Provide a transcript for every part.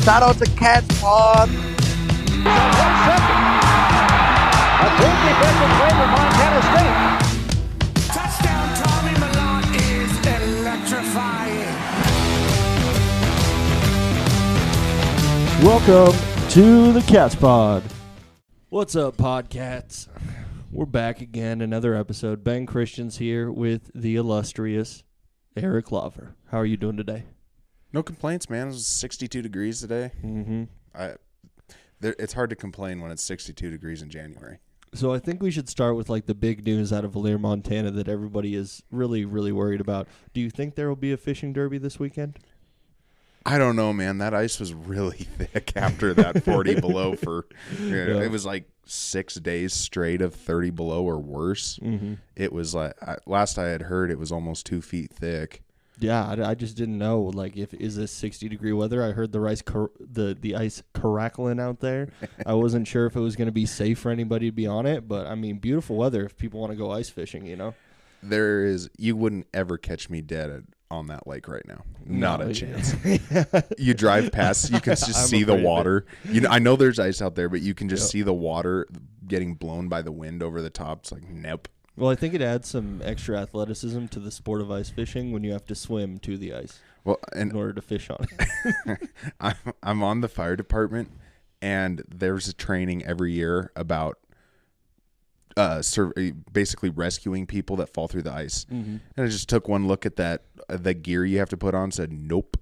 Shout out to Cats Pod. 1 second. A big defensive play for Montana State. Touchdown, Tommy Milan is electrifying. Welcome to the Cats Pod. What's up, PawdCats? We're back again, another episode. Ben Christian's here with the illustrious Eric Lover. How are you doing today? No complaints, man. It was 62 degrees today. Mm-hmm. It's hard to complain when it's 62 degrees in January. So I think we should start with like the big news out of Valier, Montana that everybody is really, really worried about. Do you think there will be a fishing derby this weekend? I don't know, man. That ice was really thick after that 40 below for it was like 6 days straight of 30 below or worse. Mm-hmm. It was like last I had heard it was almost 2 feet thick. Yeah, I just didn't know. Like, is this 60-degree weather? I heard the ice crackling out there. I wasn't sure if it was going to be safe for anybody to be on it, but I mean, beautiful weather if people want to go ice fishing. You know, You wouldn't ever catch me dead on that lake right now. Not a chance. Yeah. You drive past, you can just see the water. I know there's ice out there, but you can just see the water getting blown by the wind over the top. It's like, nope. Well, I think it adds some extra athleticism to the sport of ice fishing when you have to swim to the ice in order to fish on it. I'm on the fire department, and there's a training every year about basically rescuing people that fall through the ice. Mm-hmm. And I just took one look at the gear you have to put on, said, nope,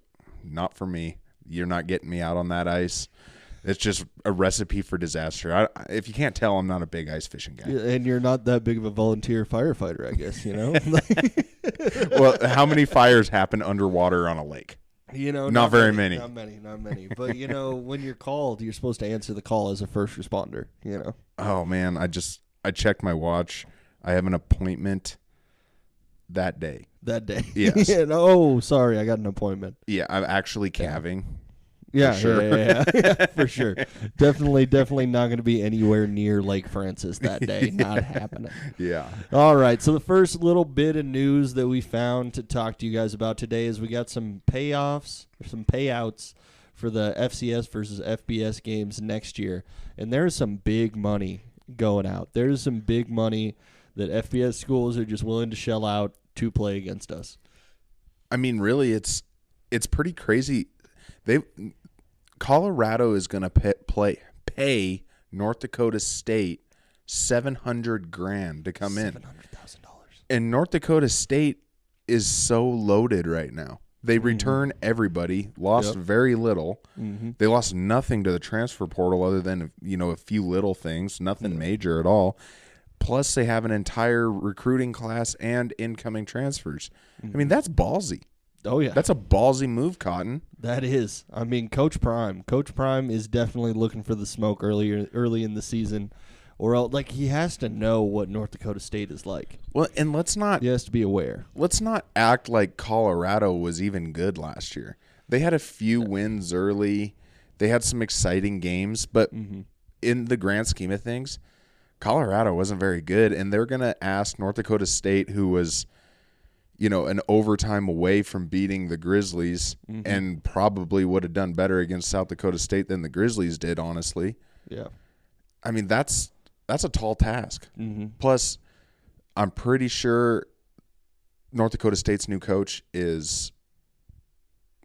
not for me. You're not getting me out on that ice. It's just a recipe for disaster. If you can't tell, I'm not a big ice fishing guy. Yeah, and you're not that big of a volunteer firefighter, I guess, you know? Well, how many fires happen underwater on a lake? You know, not very many. Not many. But, you know, when you're called, you're supposed to answer the call as a first responder, you know? Oh, man, I checked my watch. I have an appointment that day. That day? Yes. Oh, sorry, I got an appointment. Yeah, I'm actually calving. Yeah, for sure. yeah, for sure. Definitely not going to be anywhere near Lake Francis that day. Not happening. Yeah. All right, so the first little bit of news that we found to talk to you guys about today is we got some payouts for the FCS versus FBS games next year, and there's some big money going out. There's some big money that FBS schools are just willing to shell out to play against us. I mean, really, it's pretty crazy. Colorado is going to pay North Dakota State $700,000 to come in. $700,000. And North Dakota State is so loaded right now. They return everybody, lost very little. Mm-hmm. They lost nothing to the transfer portal other than a few little things, nothing major at all. Plus, they have an entire recruiting class and incoming transfers. I mean, that's ballsy. Oh, yeah. That's a ballsy move, Cotton. That is. I mean, Coach Prime is definitely looking for the smoke early in the season, or else, like, he has to know what North Dakota State is like. Well, and he has to be aware. Let's not act like Colorado was even good last year. They had a few wins early. They had some exciting games, but in the grand scheme of things, Colorado wasn't very good, and they're going to ask North Dakota State, who was an overtime away from beating the Grizzlies and probably would have done better against South Dakota State than the Grizzlies did, honestly. Yeah. I mean, that's a tall task. Mm-hmm. Plus, I'm pretty sure North Dakota State's new coach is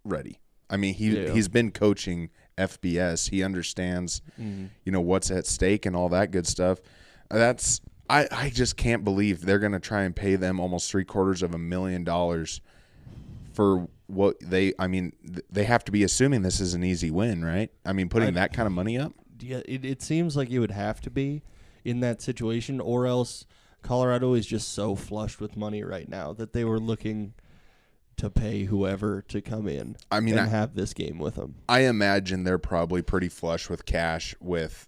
ready. I mean, he's been coaching FBS. He understands, what's at stake and all that good stuff. I just can't believe they're going to try and pay them almost $750,000 for what they have to be assuming this is an easy win, right? I mean, putting that kind of money up? Yeah, it seems like it would have to be in that situation, or else Colorado is just so flushed with money right now that they were looking to pay whoever to come in and have this game with them. I imagine they're probably pretty flush with cash with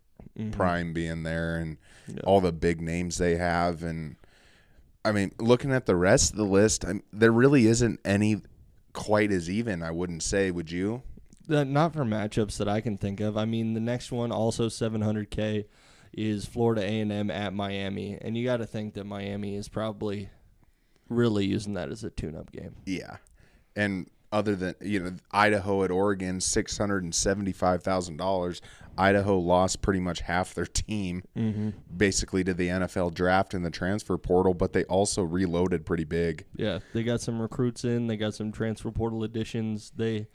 Prime being there and all the big names they have. And, I mean, looking at the rest of the list, there really isn't any quite as even, I wouldn't say. Would you? Not for matchups that I can think of. I mean, the next one, also $700K, is Florida A&M at Miami. And you got to think that Miami is probably really using that as a tune-up game. Yeah. And other than, Idaho at Oregon, $675,000. Idaho lost pretty much half their team basically to the NFL draft and the transfer portal, but they also reloaded pretty big. Yeah, they got some recruits in. They got some transfer portal additions. They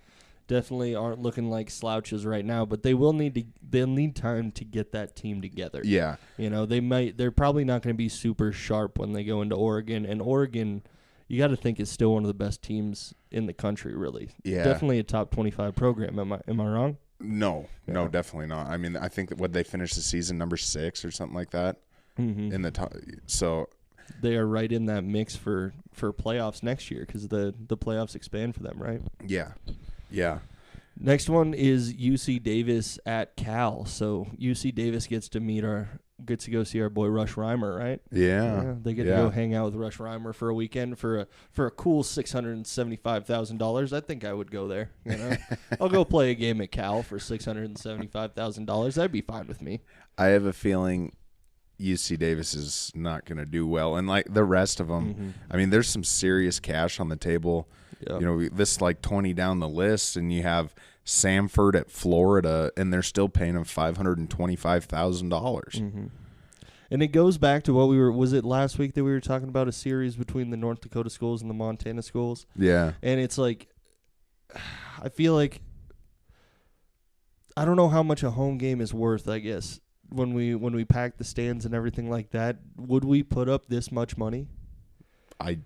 definitely aren't looking like slouches right now, but they'll need time to get that team together. Yeah. They're probably not going to be super sharp when they go into Oregon, and Oregon, you got to think, is still one of the best teams in the country, really. Yeah. Definitely a top 25 program. Am I wrong? No, definitely not. I mean, I think that they finished the season number 6 or something like that in the top. So they are right in that mix for playoffs next year because the playoffs expand for them, right? Yeah. Yeah. Next one is UC Davis at Cal. So UC Davis gets to go see our boy Rush Reimer, right? Yeah. They get to go hang out with Rush Reimer for a weekend for a cool $675,000. I think I would go there. I'll go play a game at Cal for $675,000. That'd be fine with me. I have a feeling UC Davis is not going to do well, and like the rest of them, I mean, there's some serious cash on the table. Yep. This like 20 down the list, and you have Samford at Florida, and they're still paying him $525,000. And it goes back to was it last week that we were talking about a series between the North Dakota schools and the Montana schools? Yeah. And it's like, I feel like, I don't know how much a home game is worth, I guess, when we pack the stands and everything like that. Would we put up this much money? I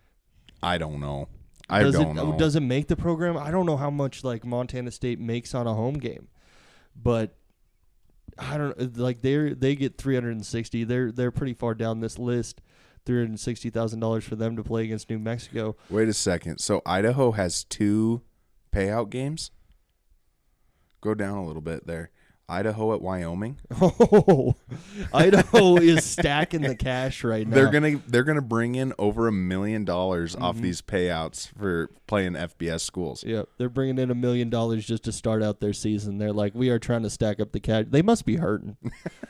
don't know. Does it make the program? I don't know how much like Montana State makes on a home game, but I don't like they get 360. They're pretty far down this list. $360,000 for them to play against New Mexico. Wait a second. So Idaho has 2 payout games? Go down a little bit there. Idaho at Wyoming. Oh, Idaho is stacking the cash right now. They're gonna bring in over $1 million off these payouts for playing FBS schools. Yep, they're bringing in $1 million just to start out their season. They're like, we are trying to stack up the cash. They must be hurting.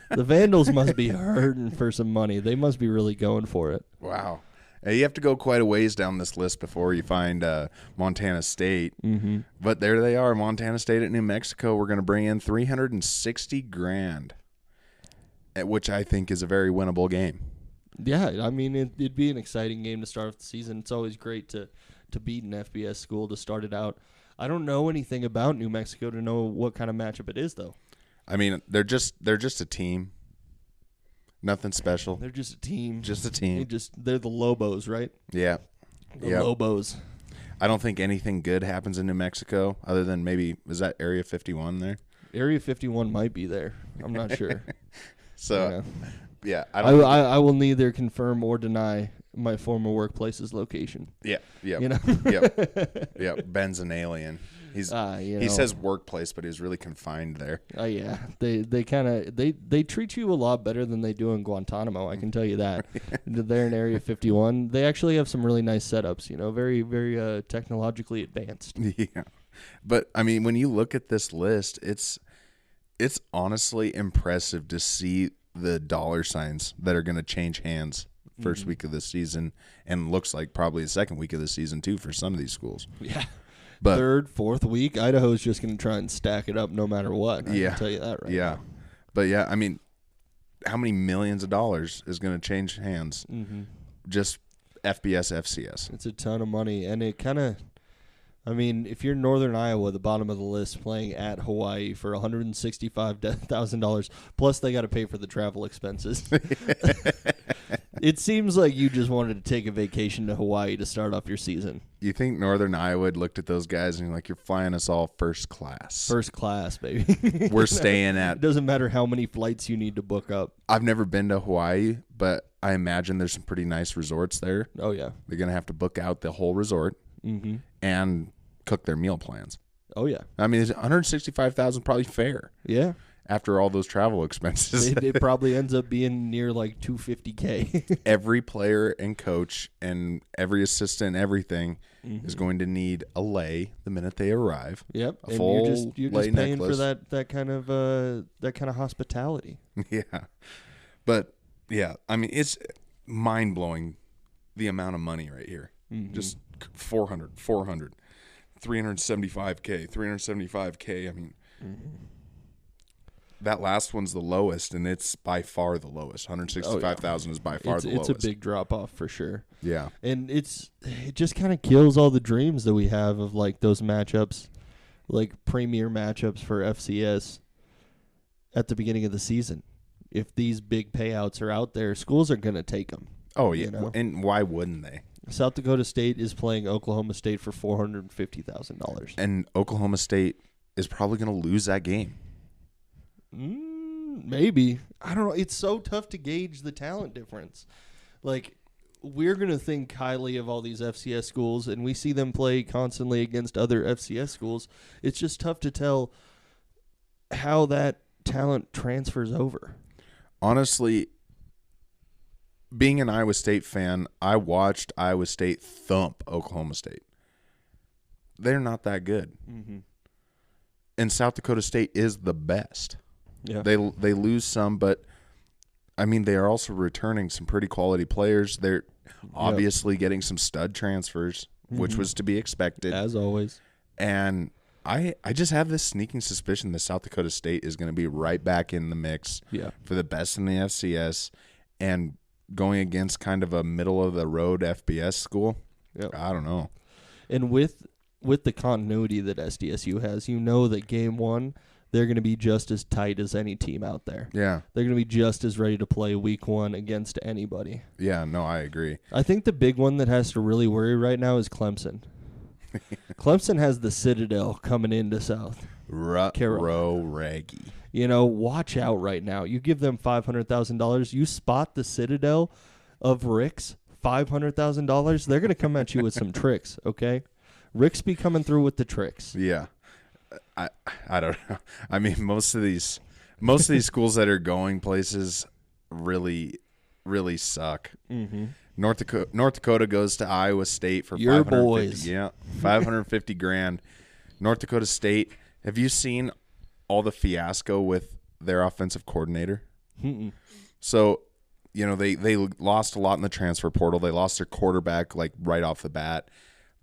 The Vandals must be hurting for some money. They must be really going for it. Wow. You have to go quite a ways down this list before you find Montana State. But there they are, Montana State at New Mexico. We're going to bring in $360,000, which I think is a very winnable game. Yeah, I mean, it'd be an exciting game to start off the season. It's always great to beat an FBS school to start it out. I don't know anything about New Mexico to know what kind of matchup it is, though. I mean, they're just a team. Nothing special. They're just a team. Just a team. They're the Lobos, right? Yeah. The Lobos. I don't think anything good happens in New Mexico other than maybe, is that Area 51 there? Area 51 might be there. I'm not sure. So, yeah. I will neither confirm or deny my former workplace's location. Yeah. Yeah. Yep. Yep. Ben's an alien. He says workplace, but he's really confined there. Oh yeah, they treat you a lot better than they do in Guantanamo. I can tell you that. They're in Area 51. They actually have some really nice setups. Very very technologically advanced. Yeah, but I mean, when you look at this list, it's honestly impressive to see the dollar signs that are going to change hands first week of the season, and looks like probably the second week of the season too for some of these schools. Yeah. But third, fourth week, Idaho's just going to try and stack it up no matter what. I can tell you that right now. But yeah, I mean, how many millions of dollars is going to change hands? Just FBS, FCS. It's a ton of money, and it kind of, I mean, if you're Northern Iowa, the bottom of the list, playing at Hawaii for $165,000, plus they got to pay for the travel expenses. It seems like you just wanted to take a vacation to Hawaii to start off your season. You think Northern Iowa looked at those guys and you're like, you're flying us all first class. First class, baby. We're staying at. It doesn't matter how many flights you need to book up. I've never been to Hawaii, but I imagine there's some pretty nice resorts there. Oh, yeah. They're going to have to book out the whole resort and cook their meal plans. Oh, yeah. I mean, $165,000 probably fair. Yeah. After all those travel expenses. It probably ends up being near like $250K. Every player and coach and every assistant, everything is going to need a lei the minute they arrive. Yep. A full you're lei just paying necklace. for that kind of hospitality. Yeah. But yeah, I mean, it's mind blowing the amount of money right here. Just 400. 375K. I mean, that last one's the lowest, and it's by far the lowest. 165,000 is by far the lowest. It's a big drop off for sure. Yeah, and it just kind of kills all the dreams that we have of like those matchups, like premier matchups for FCS at the beginning of the season. If these big payouts are out there, schools are going to take them. Oh, yeah. And why wouldn't they? South Dakota State is playing Oklahoma State for $450,000. And Oklahoma State is probably going to lose that game. Maybe. I don't know. It's so tough to gauge the talent difference. Like, we're going to think highly of all these FCS schools, and we see them play constantly against other FCS schools. It's just tough to tell how that talent transfers over. Honestly, being an Iowa State fan, I watched Iowa State thump Oklahoma State. They're not that good. Mm-hmm. And South Dakota State is the best. Yeah. They lose some, but, I mean, they are also returning some pretty quality players. They're obviously getting some stud transfers, which was to be expected. As always. And I just have this sneaking suspicion that South Dakota State is going to be right back in the mix for the best in the FCS and going against kind of a middle-of-the-road FBS school. Yep. I don't know. And with the continuity that SDSU has, you know that game one, they're going to be just as tight as any team out there. Yeah. They're going to be just as ready to play week one against anybody. Yeah, no, I agree. I think the big one that has to really worry right now is Clemson. Clemson has the Citadel coming into South Carolina. Raggy. You know, watch out right now. You give them $500,000. You spot the Citadel of Rick's $500,000. They're going to come at you with some tricks, okay? Rick's be coming through with the tricks. Yeah. I don't know. I mean, most of these schools that are going places really, really suck. Mm-hmm. North Dakota goes to Iowa State for your boys. Yeah, $550,000. North Dakota State. Have you seen all the fiasco with their offensive coordinator? Mm-mm. So, you know, they lost a lot in the transfer portal. They lost their quarterback like right off the bat.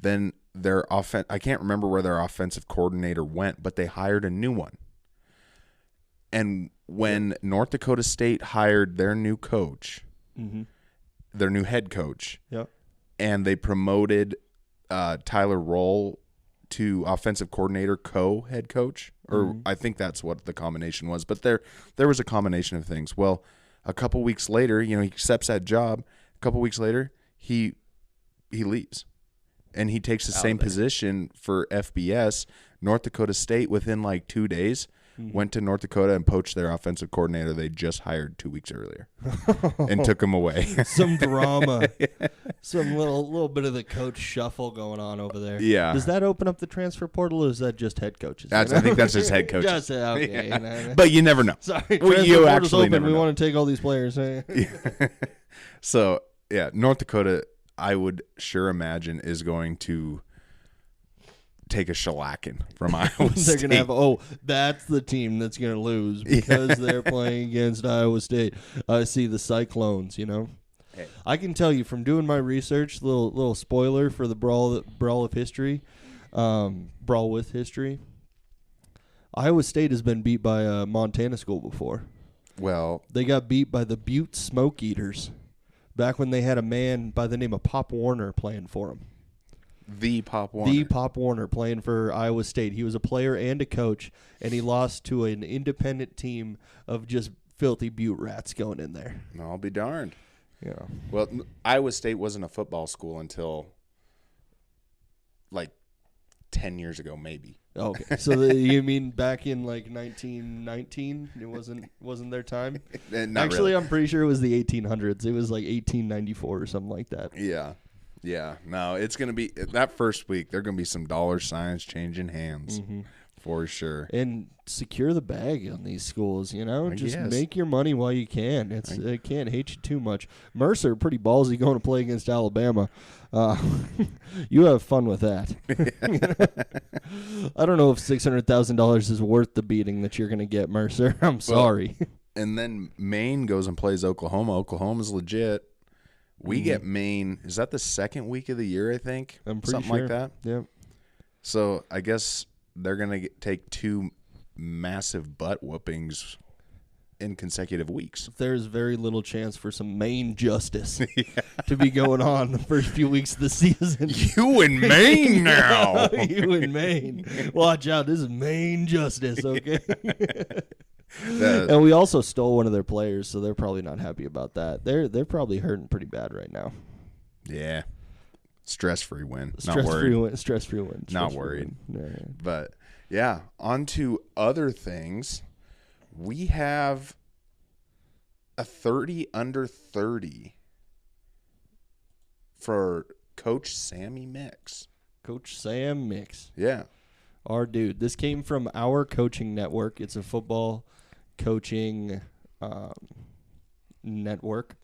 Then their I can't remember where their offensive coordinator went, but they hired a new one. And when North Dakota State hired their new coach, their new head coach, and they promoted Tyler Roll to offensive coordinator, co-head coach, or I think that's what the combination was. But there was a combination of things. Well, a couple weeks later, you know, he accepts that job. A couple weeks later, he leaves. And he takes the same position for FBS. North Dakota State, within like 2 days, went to North Dakota and poached their offensive coordinator they just hired 2 weeks earlier and took him away. Some drama. Some little bit of the coach shuffle going on over there. Yeah. Does that open up the transfer portal, or is that just head coaches? I think that's just head coaches. Just, okay. Yeah. But you never know. Sorry, you actually open. never know. We want to take all these players. So, yeah, North Dakota, I would sure imagine, is going to take a shellacking from Iowa State. They're going to have, that's the team that's going to lose because they're playing against Iowa State. I see the Cyclones, you know. Hey. I can tell you from doing my research, little spoiler for the brawl of history, brawl with history. Iowa State has been beat by a Montana school before. Well, they got beat by the Butte Smoke Eaters back when they had a man by the name of Pop Warner playing for them. The Pop Warner. The Pop Warner playing for Iowa State. He was a player and a coach, and he lost to an independent team of just filthy Butte rats going in there. I'll be darned. Yeah. Well, Iowa State wasn't a football school until like 10 years ago, maybe. Okay. So you mean back in like 1919? It wasn't their time? Actually, really. I'm pretty sure it was the 1800s. It was like 1894 or something like that. Yeah. Yeah. No, it's going to be that first week. There are going to be some dollar signs changing hands for sure. And secure the bag on these schools, you know? Just make your money while you can. It can't hate you too much. Mercer, pretty ballsy going to play against Alabama. You have fun with that. I don't know if $600,000 is worth the beating that you're going to get, Mercer. I'm sorry. And then Maine goes and plays Oklahoma. Oklahoma's legit. We get Maine. Is that the second week of the year, I think? I'm pretty Something sure. like that. Yep. So I guess they're going to take 2 massive butt whoopings in consecutive weeks. There's very little chance for some Maine justice to be going on the first few weeks of the season. You in Maine now. You in Maine. Watch out. This is Maine justice, okay? And we also stole one of their players, so they're probably not happy about that. They're probably hurting pretty bad right now. Yeah. Stress-free win. Stress-free win. Stress-free win. Not worried. Yeah. But, yeah, on to other things. We have a 30 under 30 for Coach Sammy Mix. Coach Sam Mix. Yeah. Our dude. This came from our coaching network. It's a football coaching network.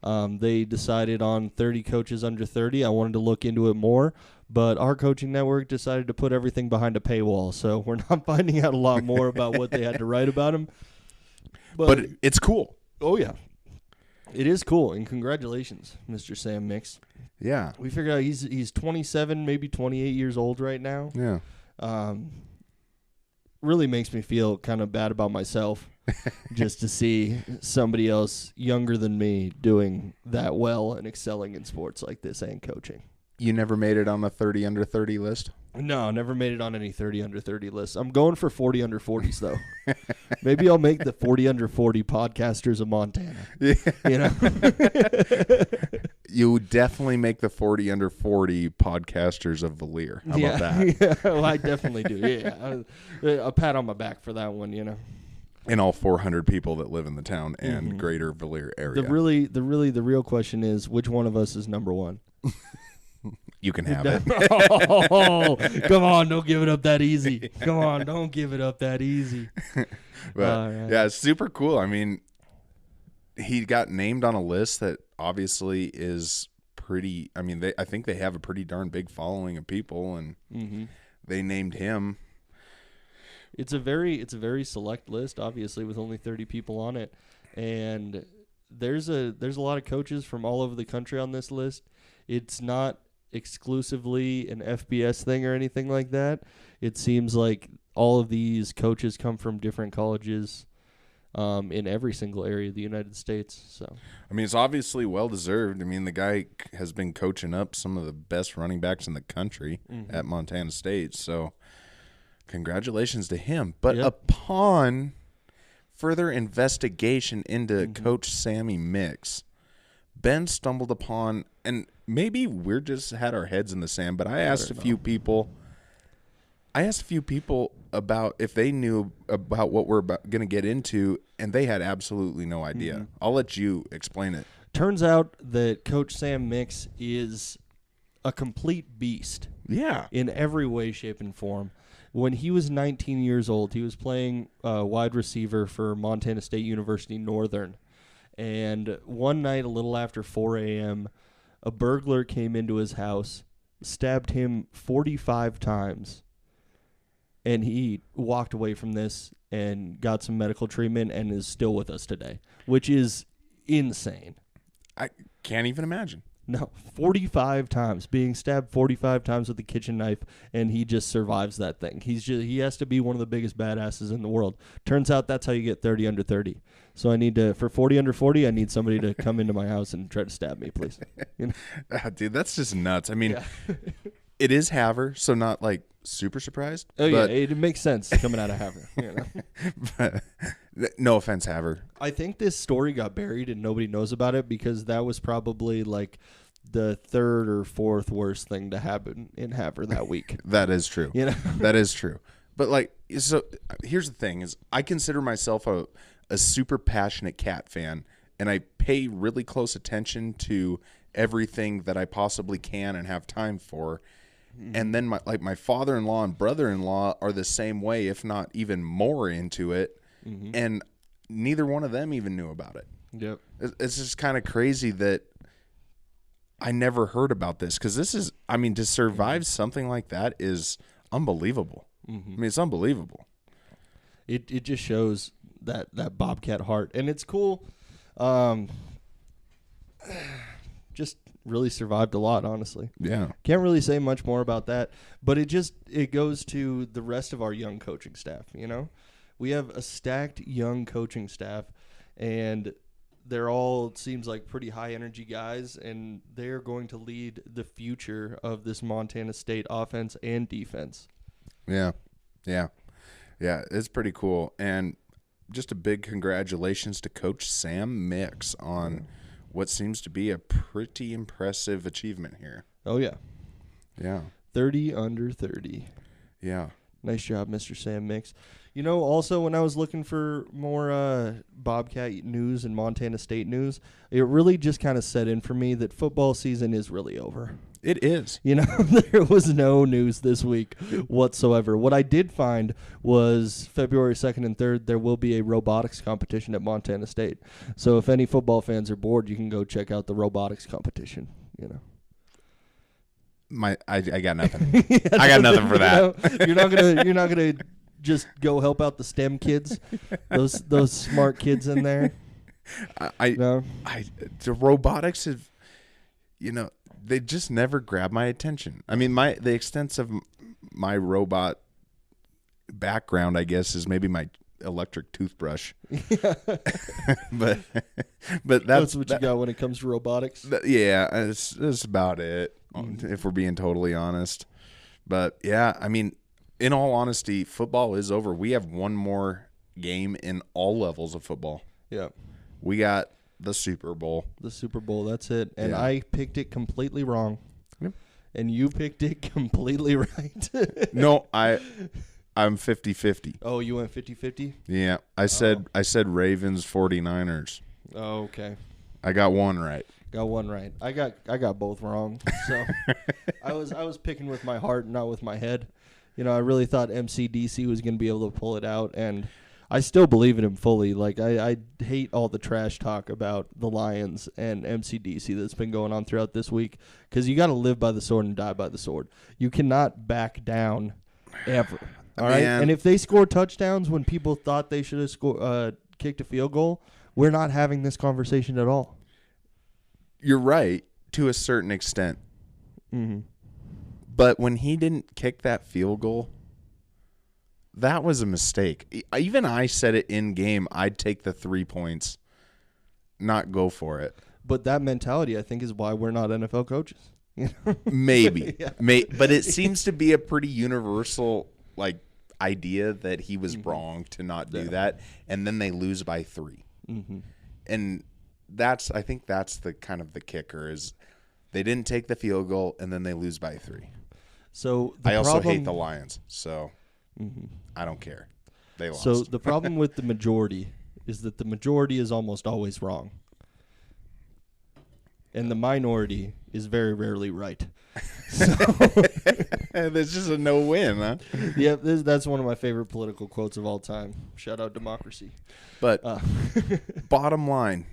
They decided on 30 coaches under 30. I wanted to look into it more, but our coaching network decided to put everything behind a paywall, so we're not finding out a lot more about what they had to write about him. But it's cool. Oh, yeah. It is cool, and congratulations, Mr. Sam Mix. Yeah. We figured out he's 27, maybe 28 years old right now. Yeah. Really makes me feel kind of bad about myself just to see somebody else younger than me doing that well and excelling in sports like this and coaching. You never made it on the 30 under 30 list? No, never made it on any 30 under 30 lists. I'm going for 40 under 40s, though. Maybe I'll make the 40 under 40 podcasters of Montana. Yeah. You know? You definitely make the 40 under 40 podcasters of Valier. How about that? Yeah, well, I definitely do. Yeah. A pat on my back for that one, you know. And all 400 people that live in the town and greater Valier area. The real question is, which one of us is number one? You can have it. Oh, come on, don't give it up that easy. Come on, don't give it up that easy. But yeah, it's super cool. I mean, he got named on a list that obviously is pretty. I mean, I think they have a pretty darn big following of people, and they named him. It's a very select list, obviously, with only 30 people on it, and there's a lot of coaches from all over the country on this list. It's not exclusively an FBS thing or anything like that. It seems like all of these coaches come from different colleges in every single area of the United States. So I mean, it's obviously well deserved. I mean, the guy has been coaching up some of the best running backs in the country at Montana State. So congratulations to him. But upon further investigation into Coach Sammy Mix, Ben stumbled upon, and maybe we're just had our heads in the sand, but I asked a few people about if they knew about what we're going to get into, and they had absolutely no idea. I'll let you explain it. Turns out that Coach Sam Mix is a complete beast. Yeah. In every way, shape, and form. When he was 19 years old, he was playing wide receiver for Montana State University Northern. And one night, a little after 4 a.m., a burglar came into his house, stabbed him 45 times, and he walked away from this and got some medical treatment and is still with us today, which is insane. I can't even imagine. No, 45 times, being stabbed 45 times with a kitchen knife, and he just survives that thing. He has to be one of the biggest badasses in the world. Turns out that's how you get 30 under 30. So for 40 under 40, I need somebody to come into my house and try to stab me, please. You know? Dude, that's just nuts. I mean, it is Haver, so not like super surprised. Oh, yeah, it makes sense coming out of Haver. You know? But, no offense, Haver. I think this story got buried and nobody knows about it because that was probably like the third or fourth worst thing to happen in Haver that week. That is true. You know? That is true. But like, so here's the thing: is I consider myself a super passionate Cat fan, and I pay really close attention to everything that I possibly can and have time for. And then my father-in-law and brother-in-law are the same way, if not even more into it. And neither one of them even knew about it. Yep. It's just kind of crazy that I never heard about this, because this is, I mean, to survive something like that is unbelievable. I mean, it's unbelievable. It just shows that Bobcat heart, and it's cool. Just really survived a lot, honestly. Yeah. Can't really say much more about that, but it goes to the rest of our young coaching staff, you know? We have a stacked young coaching staff, and they're all, it seems like, pretty high-energy guys, and they're going to lead the future of this Montana State offense and defense. Yeah. Yeah. Yeah, it's pretty cool. And just a big congratulations to Coach Sam Mix on what seems to be a pretty impressive achievement here. Oh, yeah. Yeah. 30 under 30. Yeah. Nice job, Mr. Sam Mix. You know, also, when I was looking for more PawdCat news and Montana State news, it really just kind of set in for me that football season is really over. It is. You know, there was no news this week whatsoever. What I did find was February 2nd and 3rd, there will be a robotics competition at Montana State. So if any football fans are bored, you can go check out the robotics competition, you know. I got nothing. I got nothing for that. You know, you're not gonna just go help out the STEM kids, those smart kids in there. The robotics have, you know, they just never grab my attention. I mean, the extent of my robot background, I guess, is maybe my electric toothbrush. but that's what you got when it comes to robotics. Yeah, that's about it. If we're being totally honest. But yeah, I mean, in all honesty, football is over. We have one more game in all levels of football. Yeah. We got the Super Bowl. The Super Bowl, that's it. And Yeah. I picked it completely wrong. Yep. And you picked it completely right. No, I'm 50-50. Oh, you went 50-50? Yeah. I said Ravens 49ers. Oh, okay. I got one right. Got one right. I got both wrong. So I was picking with my heart, not with my head. You know, I really thought MCDC was going to be able to pull it out, and I still believe in him fully. Like, I hate all the trash talk about the Lions and MCDC that's been going on throughout this week, because you got to live by the sword and die by the sword. You cannot back down ever. All right? And if they score touchdowns when people thought they should have kicked a field goal, we're not having this conversation at all. You're right to a certain extent. Mm-hmm. But when he didn't kick that field goal, that was a mistake. Even I said it in game, I'd take the 3 points, not go for it. But that mentality, I think, is why we're not NFL coaches. You know? Maybe. Yeah. But it seems to be a pretty universal idea that he was wrong to not do that, and then they lose by 3. Mm-hmm. And I think that's the kind of the kicker is they didn't take the field goal, and then they lose by 3. So I also hate the Lions, so I don't care. They lost. So the problem with the majority is that the majority is almost always wrong. And the minority is very rarely right. So there's just a no-win, huh? yeah, that's one of my favorite political quotes of all time. Shout out democracy. But bottom line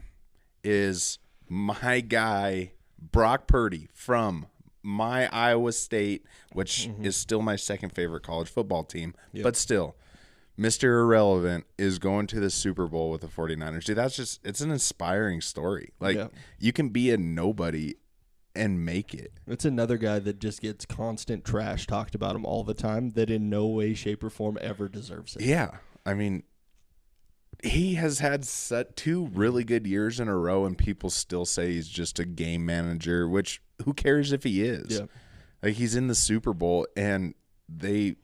is my guy, Brock Purdy, from my Iowa State, which is still my second favorite college football team, but still, Mr. Irrelevant is going to the Super Bowl with the 49ers. Dude, it's an inspiring story. You can be a nobody and make it. It's another guy that just gets constant trash talked about him all the time that in no way, shape, or form ever deserves it. Yeah. I mean, he has had 2 really good years in a row, and people still say he's just a game manager, which who cares if he is? Yeah. He's in the Super Bowl, and they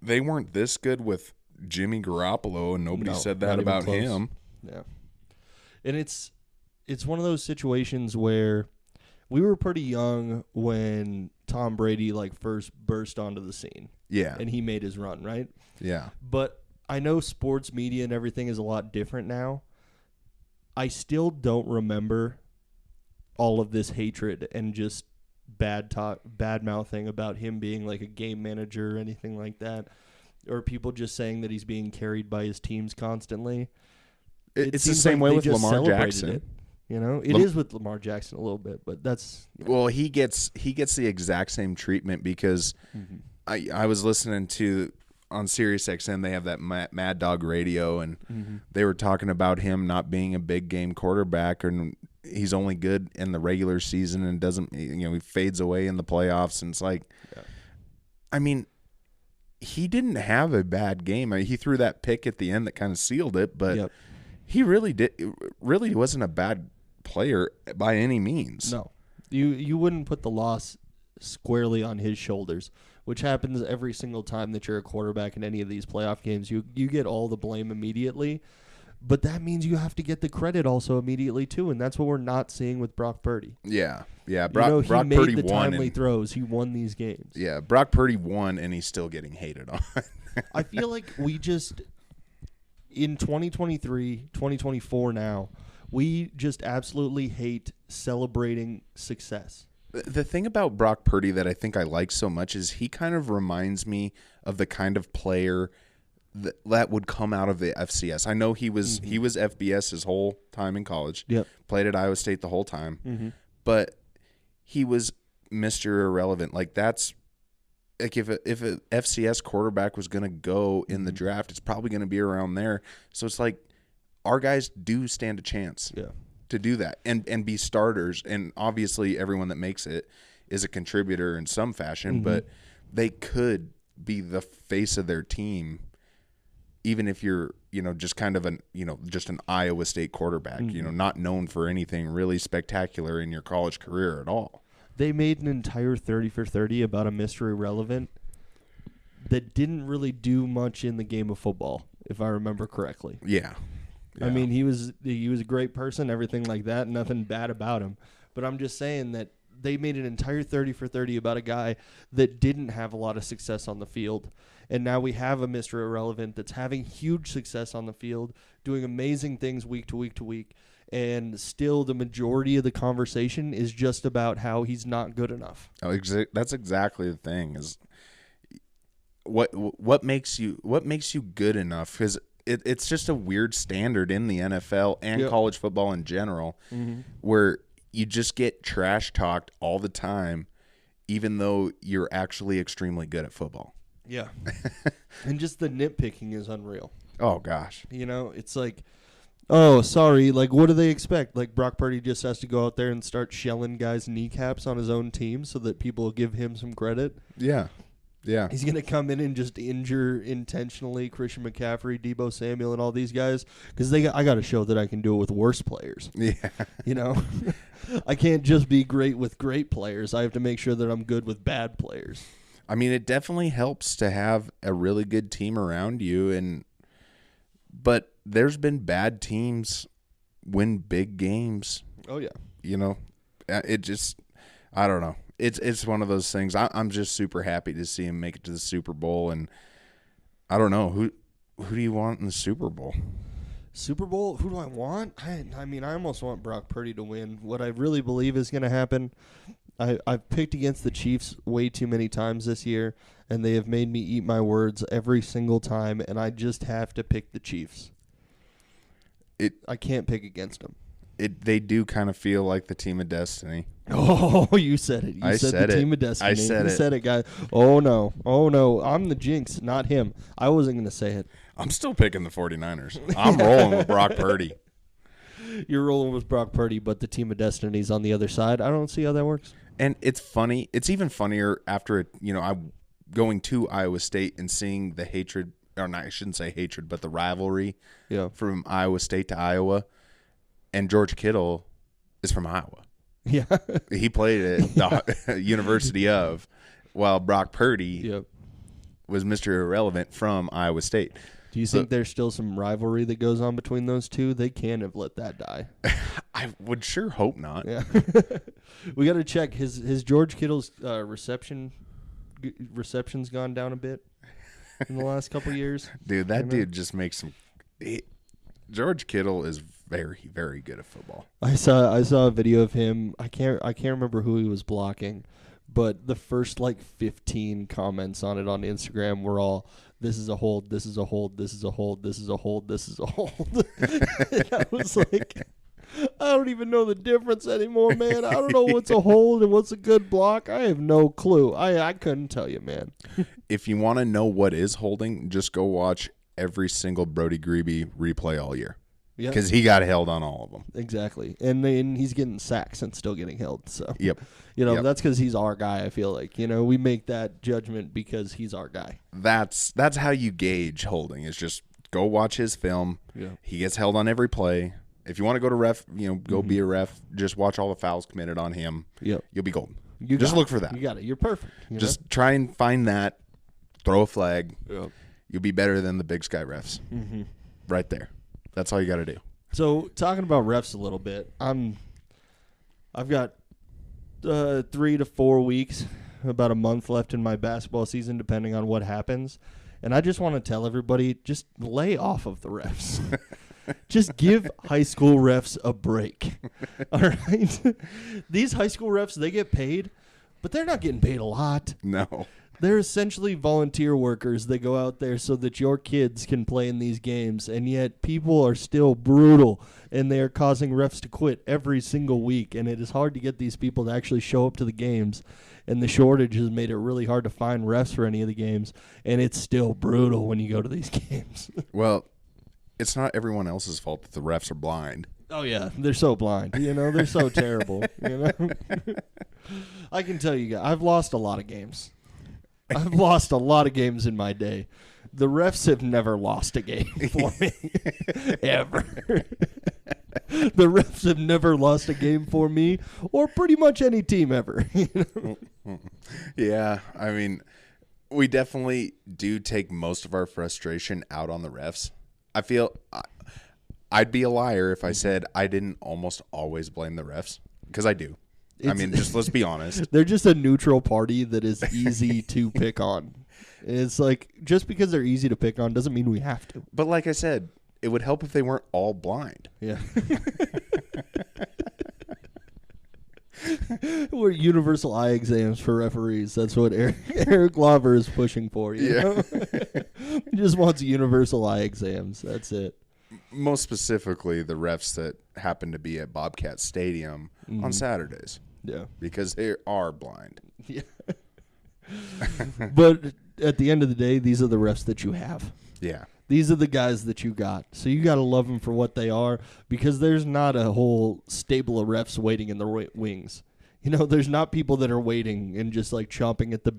weren't this good with Jimmy Garoppolo, and nobody said that about him. Yeah. And it's one of those situations where we were pretty young when Tom Brady first burst onto the scene. Yeah. And he made his run, right? Yeah. But I know sports media and everything is a lot different now. I still don't remember all of this hatred and just bad mouthing about him being like a game manager or anything like that, or people just saying that he's being carried by his teams constantly. It's the same way with Lamar Jackson. You know, it is with Lamar Jackson a little bit, but that's well, he gets the exact same treatment because I was listening to on Sirius XM, they have that Mad Dog Radio, and they were talking about him not being a big game quarterback, and he's only good in the regular season and doesn't, he fades away in the playoffs. And it's like, I mean, he didn't have a bad game. I mean, he threw that pick at the end that kind of sealed it, but he really wasn't a bad player by any means. No, you wouldn't put the loss squarely on his shoulders, which happens every single time that you're a quarterback in any of these playoff games. You get all the blame immediately, but that means you have to get the credit also immediately too, and that's what we're not seeing with Brock Purdy. Yeah. Brock Purdy made the won timely throws. He won these games. Yeah, Brock Purdy won, and he's still getting hated on. I feel like we just, in 2023, 2024 now, we just absolutely hate celebrating success. The thing about Brock Purdy that I think I like so much is he kind of reminds me of the kind of player that would come out of the FCS. I know he was FBS his whole time in college. Yep. Played at Iowa State the whole time. But he was Mr. Irrelevant. Like, that's like if a FCS quarterback was going to go in the draft, it's probably going to be around there. So it's like our guys do stand a chance to do that and be starters. And obviously everyone that makes it is a contributor in some fashion, but they could be the face of their team, even if you're, just kind of just an Iowa State quarterback, not known for anything really spectacular in your college career at all. They made an entire 30 for 30 about a Mr. Irrelevant that didn't really do much in the game of football, if I remember correctly. Yeah. I mean, he was a great person, everything like that, nothing bad about him. But I'm just saying that they made an entire 30 for 30 about a guy that didn't have a lot of success on the field. And now we have a Mr. Irrelevant that's having huge success on the field, doing amazing things week to week to week. And still the majority of the conversation is just about how he's not good enough. Oh, that's exactly the thing is what makes you good enough, because it's just a weird standard in the NFL and college football in general, where you just get trash talked all the time, even though you're actually extremely good at football. Yeah. And just the nitpicking is unreal. Oh, gosh. It's like, oh, sorry, like, what do they expect? Like, Brock Purdy just has to go out there and start shelling guys' kneecaps on his own team so that people will give him some credit? Yeah. Yeah. He's going to come in and just injure intentionally Christian McCaffrey, Deebo Samuel, and all these guys because I got to show that I can do it with worse players. Yeah. I can't just be great with great players. I have to make sure that I'm good with bad players. I mean, it definitely helps to have a really good team around you, but there's been bad teams win big games. Oh yeah. It just, I don't know. It's one of those things. I'm just super happy to see him make it to the Super Bowl, and I don't know who do you want in the Super Bowl? Super Bowl? Who do I want? I mean, I almost want Brock Purdy to win. What I really believe is going to happen, I've picked against the Chiefs way too many times this year, and they have made me eat my words every single time, and I just have to pick the Chiefs. I can't pick against them. They do kind of feel like the team of destiny. Oh, you said it. You said the team of destiny. I said it. You said it, guys. Oh, no. I'm the jinx, not him. I wasn't going to say it. I'm still picking the 49ers. I'm rolling with Brock Purdy. You're rolling with Brock Purdy, but the team of destiny's on the other side. I don't see how that works. And it's funny. It's even funnier after I'm going to Iowa State and seeing the hatred, or not, I shouldn't say hatred, but the rivalry from Iowa State to Iowa. And George Kittle is from Iowa. Yeah. He played at the University of, while Brock Purdy was Mr. Irrelevant from Iowa State. Do you think there's still some rivalry that goes on between those two? They can't have let that die. I would sure hope not. Yeah. We got to check. His George Kittle's reception's gone down a bit in the last couple years. Dude, that dude just makes some. George Kittle is very, very good at football. I saw a video of him. I can't remember who he was blocking, but the first 15 comments on it on Instagram were all, "This is a hold, this is a hold, this is a hold, this is a hold, this is a hold." And I was like, I don't even know the difference anymore, man. I don't know what's a hold and what's a good block. I have no clue. I couldn't tell you, man. If you want to know what is holding, just go watch every single Brody Grebe replay all year. Yeah. Because he got held on all of them. Exactly. And then he's getting sacks and still getting held. So, Yep. That's because he's our guy, I feel like. We make that judgment because he's our guy. That's how you gauge holding, is just go watch his film. Yeah. He gets held on every play. If you want to go to ref, go be a ref. Just watch all the fouls committed on him. Yep. You'll be golden. Just look for that. You got it. You're perfect. Just try and find that. Throw a flag. Yep. You'll be better than the big sky refs. Mm-hmm. Right there. That's all you got to do. So, talking about refs a little bit, I've got 3 to 4 weeks, about a month left in my basketball season, depending on what happens. And I just want to tell everybody, just lay off of the refs. Just give high school refs a break. All right? These high school refs, they get paid, but they're not getting paid a lot. No. They're essentially volunteer workers that go out there so that your kids can play in these games, and yet people are still brutal, and they are causing refs to quit every single week, and it is hard to get these people to actually show up to the games, and the shortage has made it really hard to find refs for any of the games, and it's still brutal when you go to these games. Well, it's not everyone else's fault that the refs are blind. Oh, yeah, they're so blind. They're so terrible. I can tell you guys, I've lost a lot of games. I've lost a lot of games in my day. The refs have never lost a game for me, ever. The refs have never lost a game for me, or pretty much any team ever. Yeah, I mean, we definitely do take most of our frustration out on the refs. I feel I'd be a liar if I said I didn't almost always blame the refs, because I do. Just let's be honest. They're just a neutral party that is easy to pick on. It's like, just because they're easy to pick on doesn't mean we have to. But like I said, it would help if they weren't all blind. Yeah. We're universal eye exams for referees. That's what Eric Lauber is pushing for. You know? He just wants universal eye exams. That's it. Most specifically, the refs that happen to be at PawdCat Stadium on Saturdays. Yeah. Because they are blind. Yeah. But at the end of the day, these are the refs that you have. Yeah. These are the guys that you got. So you got to love them for what they are, because there's not a whole stable of refs waiting in the wings. There's not people that are waiting and just like chomping at the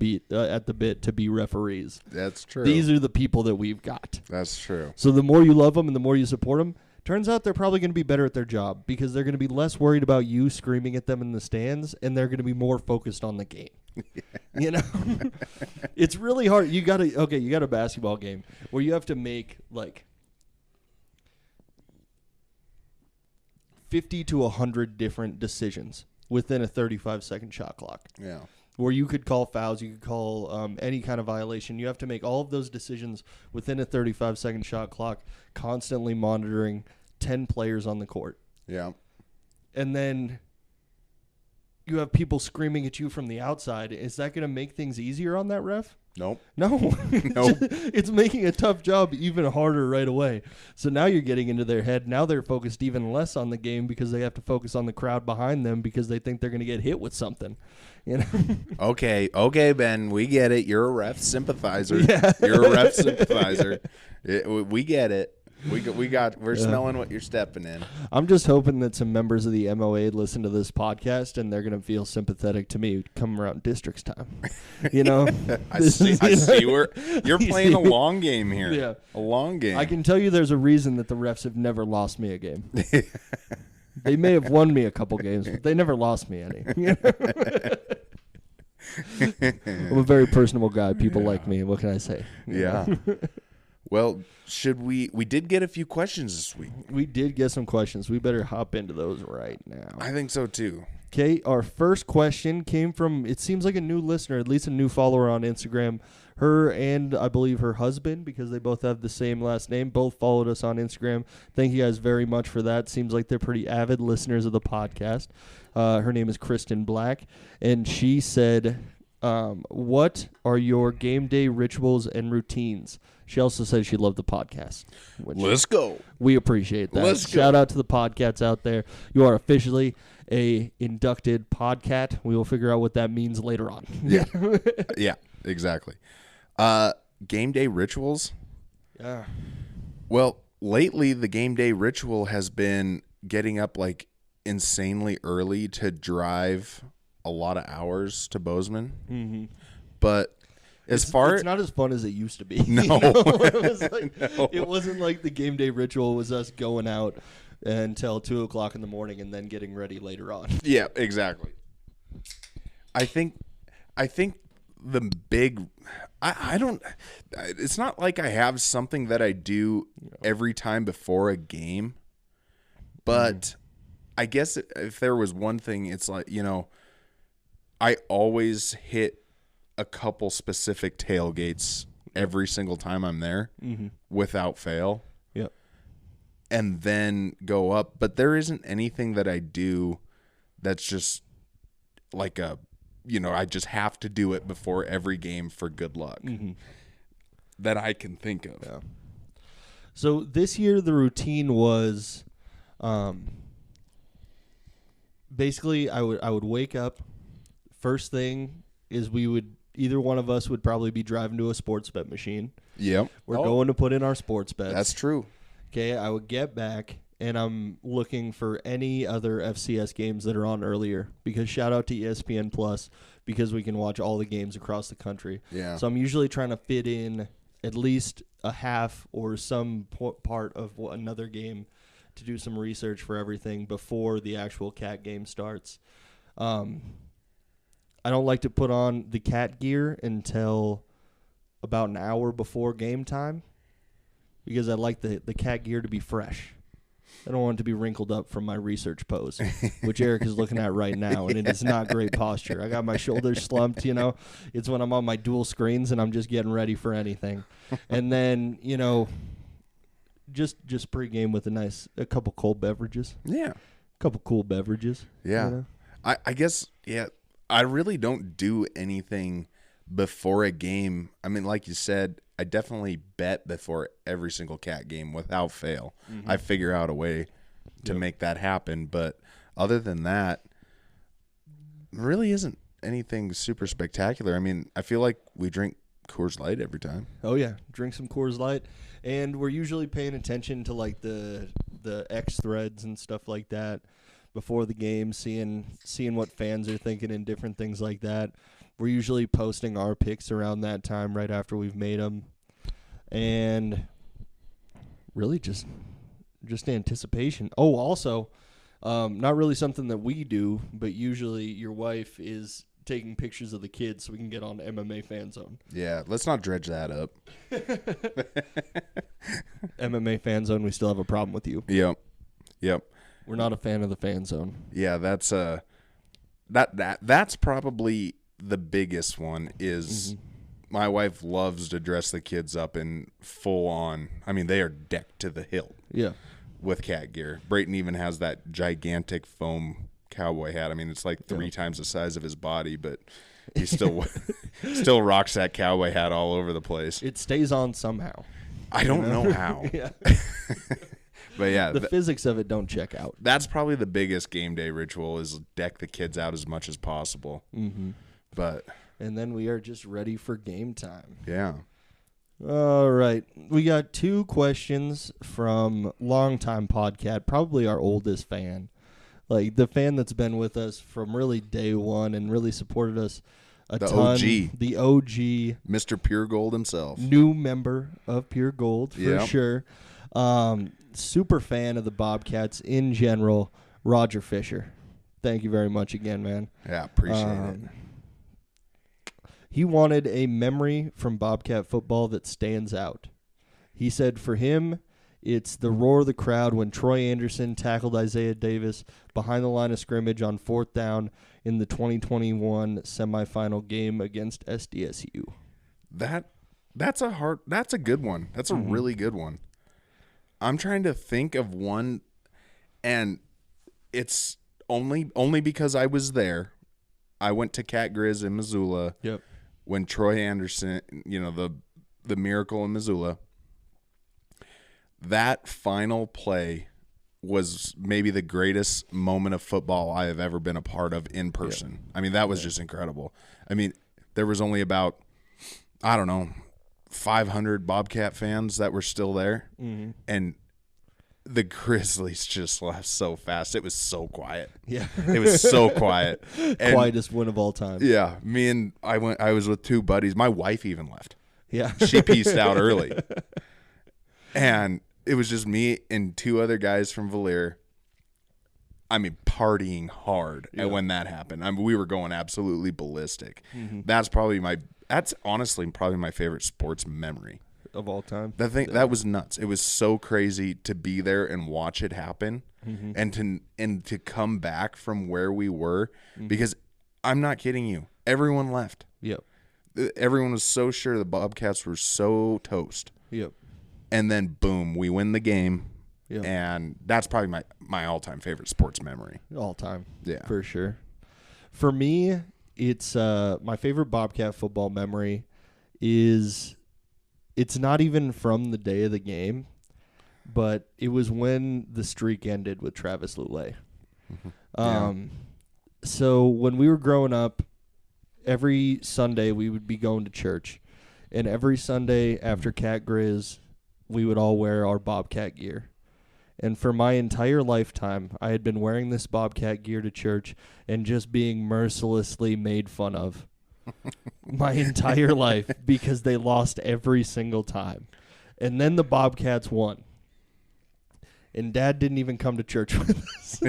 bit to be referees. That's true. These are the people that we've got. That's true. So the more you love them and the more you support them, turns out they're probably going to be better at their job, because they're going to be less worried about you screaming at them in the stands, and they're going to be more focused on the game. It's really hard. You got a basketball game where you have to make like 50 to 100 different decisions within a 35-second shot clock. Yeah. Where you could call fouls, you could call any kind of violation. You have to make all of those decisions within a 35-second shot clock, constantly monitoring 10 players on the court. Yeah. And then you have people screaming at you from the outside. Is that going to make things easier on that ref? Nope. No. Nope. It's making a tough job even harder right away. So now you're getting into their head. Now they're focused even less on the game, because they have to focus on the crowd behind them, because they think they're going to get hit with something. Okay, Ben, we get it. You're a ref sympathizer. Yeah. You're a ref sympathizer. We get it. We're smelling what you're stepping in. I'm just hoping that some members of the MOA listen to this podcast, and they're going to feel sympathetic to me come around districts time. I see where you're playing a long game here. Yeah. A long game. I can tell you there's a reason that the refs have never lost me a game. They may have won me a couple games, but they never lost me any. I'm a very personable guy. People like me. What can I say? Yeah. Well, we did get a few questions this week. We did get some questions. We better hop into those right now. I think so too. Okay, our first question came from, it seems like a new listener, at least a new follower on Instagram. Her and I believe her husband, because they both have the same last name, both followed us on Instagram. Thank you guys very much for that. Seems like they're pretty avid listeners of the podcast. Her name is Kristen Black, and she said, what are your game day rituals and routines? She also said she loved the podcast. Let's go. We appreciate that. Let's Shout out to the PawdCats out there. You are officially a inducted PawdCat. We will figure out what that means later on. Yeah. Yeah, exactly. Game day rituals? Yeah. Well, lately the game day ritual has been getting up like insanely early to drive a lot of hours to Bozeman. Mm-hmm. But it's not as fun as it used to be. No. No. It wasn't like the game day ritual was us going out until 2:00 in the morning and then getting ready later on. Yeah, exactly. I think the big I don't it's not like I have something that I do every time before a game, but I guess if there was one thing, it's like, I always hit a couple specific tailgates every single time I'm there without fail. Yep. And then go up. But there isn't anything that I do that's just like I just have to do it before every game for good luck that I can think of. Yeah. So this year the routine was basically I would wake up. First thing is either one of us would probably be driving to a sports bet machine. Yep. We're going to put in our sports bets. That's true. Okay, I would get back, and I'm looking for any other FCS games that are on earlier, because shout out to ESPN Plus, because we can watch all the games across the country. Yeah. So I'm usually trying to fit in at least a half or some part of another game to do some research for everything before the actual Cat game starts. I don't like to put on the Cat gear until about an hour before game time, because I like the Cat gear to be fresh. I don't want it to be wrinkled up from my research pose, which Eric is looking at right now, and it is not great posture. I got my shoulders slumped, It's when I'm on my dual screens and I'm just getting ready for anything. And then, just pregame with a couple cold beverages. Yeah. A couple cool beverages. Yeah. I guess, I really don't do anything before a game. I mean, like you said, I definitely bet before every single Cat game without fail. I figure out a way to make that happen. But other than that, really isn't anything super spectacular. I mean, I feel like we drink Coors Light every time. Oh, yeah. Drink some Coors Light. And we're usually paying attention to, like, the X threads and stuff like that before the game, seeing what fans are thinking and different things like that. We're usually posting our picks around that time right after we've made them. And really just anticipation. Oh, also, not really something that we do, but usually your wife is taking pictures of the kids so we can get on MMA Fan Zone. Yeah, let's not dredge that up. MMA Fan Zone, we still have a problem with you. Yep. We're not a fan of the Fan Zone. Yeah, that's that's probably the biggest one is my wife loves to dress the kids up in full on. I mean, they are decked to the hilt. Yeah. With cat gear. Brayton even has that gigantic foam cowboy hat. I mean, it's like 3 times the size of his body, but he still rocks that cowboy hat all over the place. It stays on somehow. I don't know how. Yeah. But yeah, the physics of it don't check out. That's probably the biggest game day ritual is deck the kids out as much as possible. And then we are just ready for game time. Yeah. All right. We got 2 questions from longtime PawdCat, probably our oldest fan. Like the fan that's been with us from really day one and really supported us a ton. OG. The OG. Mr. Pure Gold himself. New member of Pure Gold for sure. Super fan of the Bobcats in general, Roger Fisher. Thank you very much again, man. Yeah, appreciate it. He wanted a memory from Bobcat football that stands out. He said for him, it's the roar of the crowd when Troy Anderson tackled Isaiah Davis behind the line of scrimmage on 4th down in the 2021 semifinal game against SDSU. That's a good one. That's a really good one. I'm trying to think of one, and it's only because I was there. I went to Cat Grizz in Missoula. Yep. When Troy Anderson, the miracle in Missoula, that final play was maybe the greatest moment of football I have ever been a part of in person. I mean, that was just incredible. I mean, there was only about, 500 Bobcat fans that were still there. And the Grizzlies just left so fast. It was so quiet. Yeah. It was so quiet. And, quietest win of all time. Yeah. I was with two buddies. My wife even left. Yeah. She pieced out early. And it was just me and two other guys from Valier. I mean, partying hard when that happened. I mean, we were going absolutely ballistic. Mm-hmm. That's honestly probably my favorite sports memory of all time. That was nuts. It was so crazy to be there and watch it happen, and to come back from where we were, because I'm not kidding you. Everyone left. Yep. Everyone was so sure the Bobcats were so toast. Yep. And then boom, we win the game. Yep. And that's probably my all-time favorite sports memory. All time. Yeah. For sure. For me, it's my favorite Bobcat football memory is it's not even from the day of the game, but it was when the streak ended with Travis Lulay. So when we were growing up, every Sunday we would be going to church. And every Sunday after Cat Grizz, we would all wear our Bobcat gear. And for my entire lifetime, I had been wearing this Bobcat gear to church and just being mercilessly made fun of my entire life because they lost every single time. And then the Bobcats won. And Dad didn't even come to church with us.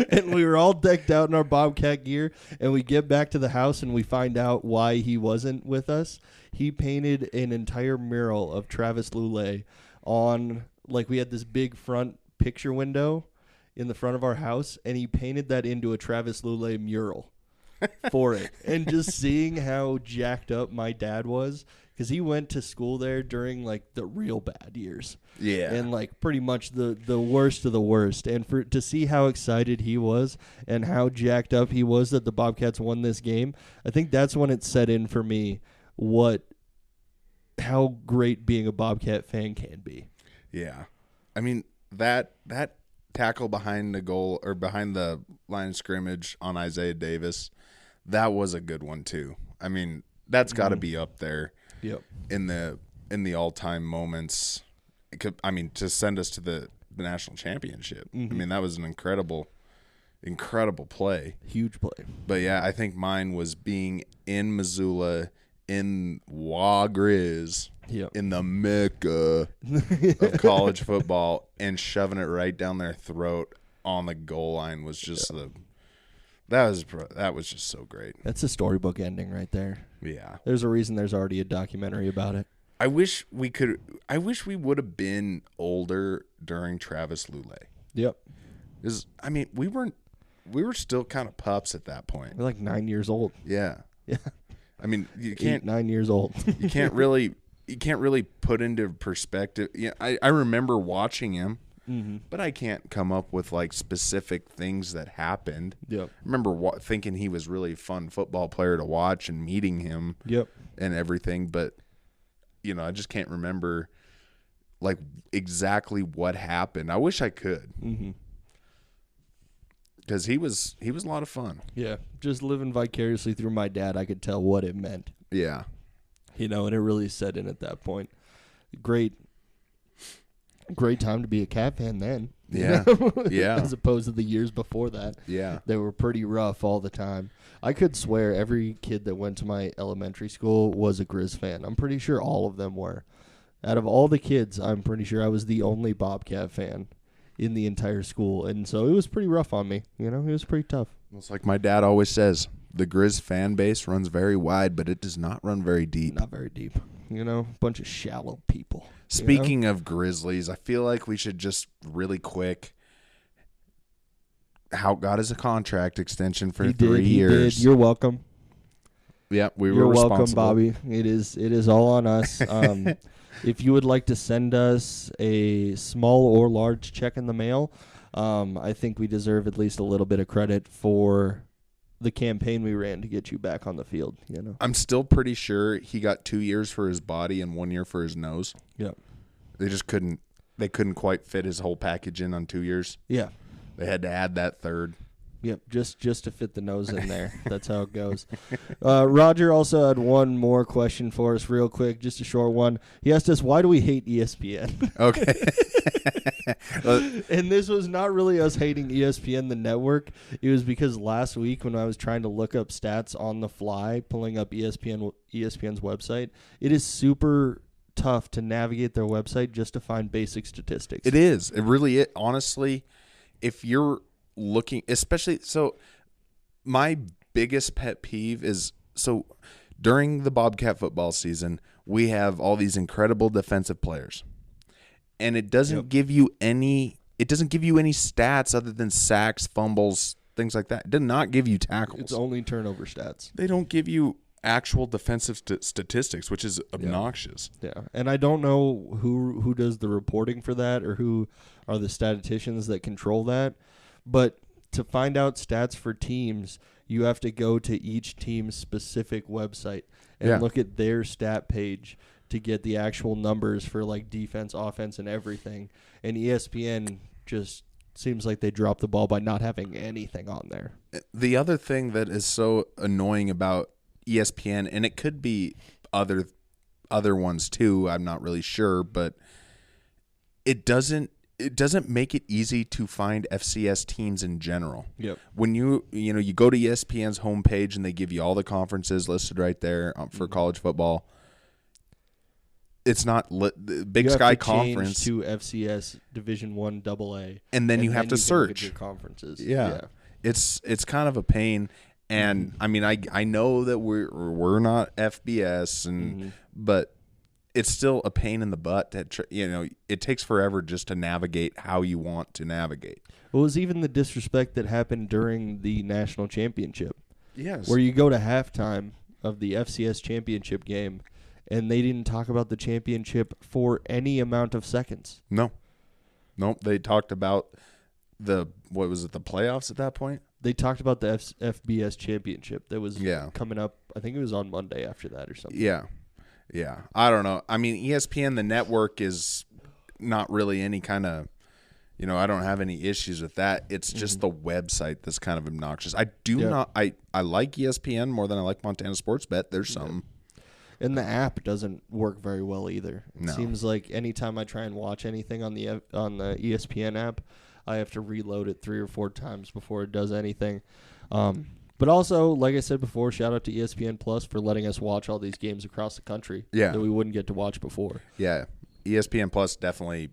And we were all decked out in our Bobcat gear. And we get back to the house and we find out why he wasn't with us. He painted an entire mural of Travis Lulay on... Like, we had this big front picture window in the front of our house, and he painted that into a Travis Lulay mural for it. And just seeing how jacked up my dad was, because he went to school there during, like, the real bad years. Yeah. And, like, pretty much the worst of the worst. And to see how excited he was and how jacked up he was that the Bobcats won this game, I think that's when it set in for me how great being a Bobcat fan can be. Yeah. I mean, that tackle behind the goal or behind the line of scrimmage on Isaiah Davis, that was a good one too. I mean, that's got to be up there. Yep. In the all-time moments. I mean, to send us to the national championship. I mean, that was an incredible play. Huge play. But yeah, I think mine was being in Missoula in Grizz. Yep. In the mecca of college football and shoving it right down their throat on the goal line was just that was just so great. That's a storybook ending right there. Yeah. There's a reason there's already a documentary about it. I wish we would have been older during Travis Lulay. Yep. Because I mean, we were still kind of pups at that point. We're like 9 years old. Yeah. Yeah. I mean, you can't 9 years old. you can't really put into perspective. Yeah, I remember watching him, but I can't come up with like specific things that happened. Yep. I remember thinking he was really a fun football player to watch and meeting him. Yep. And everything, but I just can't remember like exactly what happened. I wish I could. Because he was a lot of fun. Yeah, just living vicariously through my dad, I could tell what it meant. Yeah. And it really set in at that point. Great time to be a Cat fan then. Yeah. Yeah. As opposed to the years before that. Yeah. They were pretty rough all the time. I could swear every kid that went to my elementary school was a Grizz fan. I'm pretty sure all of them were. Out of all the kids, I'm pretty sure I was the only Bobcat fan in the entire school. And so it was pretty rough on me. It was pretty tough. It's like my dad always says, the Grizz fan base runs very wide, but it does not run very deep. Not very deep. Bunch of shallow people. Speaking of Grizzlies, I feel like we should just really quick. Houck got us a contract extension for 3 years. He did. You're welcome. Yeah, we You're were responsible. welcome, Bobby. It is all on us. If you would like to send us a small or large check in the mail, I think we deserve at least a little bit of credit for the campaign we ran to get you back on the field. I'm still pretty sure he got 2 years for his body and 1 year for his nose. Yep. They just couldn't quite fit his whole package in on 2 years. Yeah. They had to add that third. Yep, just to fit the nose in there. That's how it goes. Roger also had one more question for us real quick, just a short one. He asked us, why do we hate ESPN? Okay. And this was not really us hating ESPN, the network. It was because last week when I was trying to look up stats on the fly, pulling up ESPN's website, it is super tough to navigate their website just to find basic statistics. It is. It really is. Honestly, if you're looking, especially, so my biggest pet peeve is, so during the Bobcat football season, we have all these incredible defensive players, and it doesn't give you any stats other than sacks, fumbles, things like that. It does not give you tackles. It's only turnover stats. They don't give you actual defensive statistics, which is obnoxious. Yeah, and I don't know who does the reporting for that or who are the statisticians that control that. But to find out stats for teams, you have to go to each team's specific website and look at their stat page to get the actual numbers for like defense, offense, and everything. And ESPN just seems like they dropped the ball by not having anything on there. The other thing that is so annoying about ESPN, and it could be other ones too, I'm not really sure, but it doesn't make it easy to find FCS teams in general. Yep. When you go to ESPN's homepage and they give you all the conferences listed right there for college football, it's not the Big Sky Conference to FCS Division I AA, and then you have to search your conferences. Yeah. It's kind of a pain. And I mean, I know that we're not FBS, but it's still a pain in the butt that it takes forever just to navigate how you want to navigate. Well, it was even the disrespect that happened during the national championship. Yes, where you go to halftime of the FCS championship game, and they didn't talk about the championship for any amount of seconds. Nope. They talked about the playoffs at that point. They talked about the FBS championship that was coming up. I think it was on Monday after that or something. Yeah. I don't know. I mean, ESPN, the network, is not really any kind of, I don't have any issues with that. It's just the website that's kind of obnoxious. I like ESPN more than I like Montana Sports Bet. There's something. And the app doesn't work very well either. It No. seems like anytime I try and watch anything on the ESPN app, I have to reload it 3 or 4 times before it does anything. But also, like I said before, shout out to ESPN Plus for letting us watch all these games across the country that we wouldn't get to watch before. Yeah, ESPN Plus definitely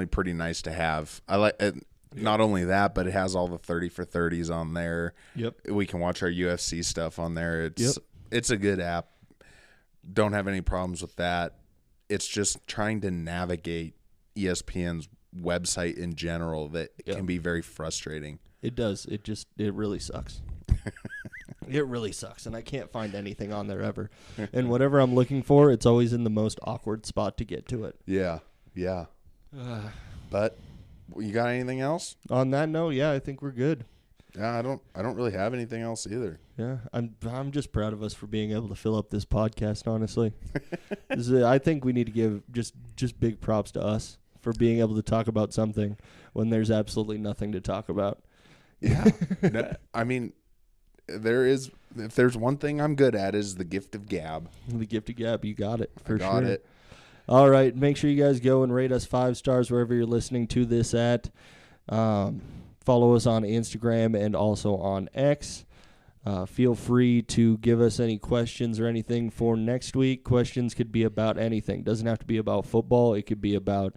pretty nice to have. I like it. Not only that, but it has all the 30 for 30s on there. Yep. We can watch our UFC stuff on there. It's a good app. Don't have any problems with that. It's just trying to navigate ESPN's website in general that can be very frustrating. It does. It really sucks. It really sucks, and I can't find anything on there ever. And whatever I'm looking for, it's always in the most awkward spot to get to it. Yeah. But you got anything else? On that note, I think we're good. Yeah, I don't really have anything else either. Yeah, I'm just proud of us for being able to fill up this podcast, honestly. I think we need to give just big props to us for being able to talk about something when there's absolutely nothing to talk about. Yeah. I mean, if there's one thing I'm good at is the gift of gab. The gift of gab, you got it for sure. Got it. All right, make sure you guys go and rate us 5 stars wherever you're listening to this at. Follow us on Instagram and also on X. Feel free to give us any questions or anything for next week. Questions could be about anything. Doesn't have to be about football. It could be about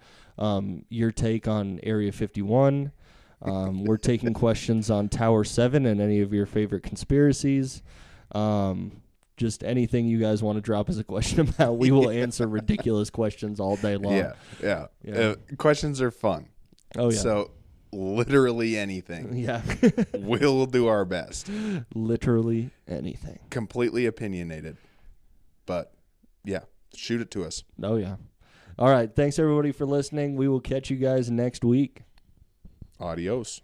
your take on Area 51. We're taking questions on Tower 7 and any of your favorite conspiracies. Just anything you guys want to drop as a question about. We will answer ridiculous questions all day long. Yeah. Questions are fun. Oh, yeah. So literally anything. Yeah. We'll do our best. Literally anything. Completely opinionated. But, shoot it to us. Oh, yeah. All right. Thanks, everybody, for listening. We will catch you guys next week. Adios.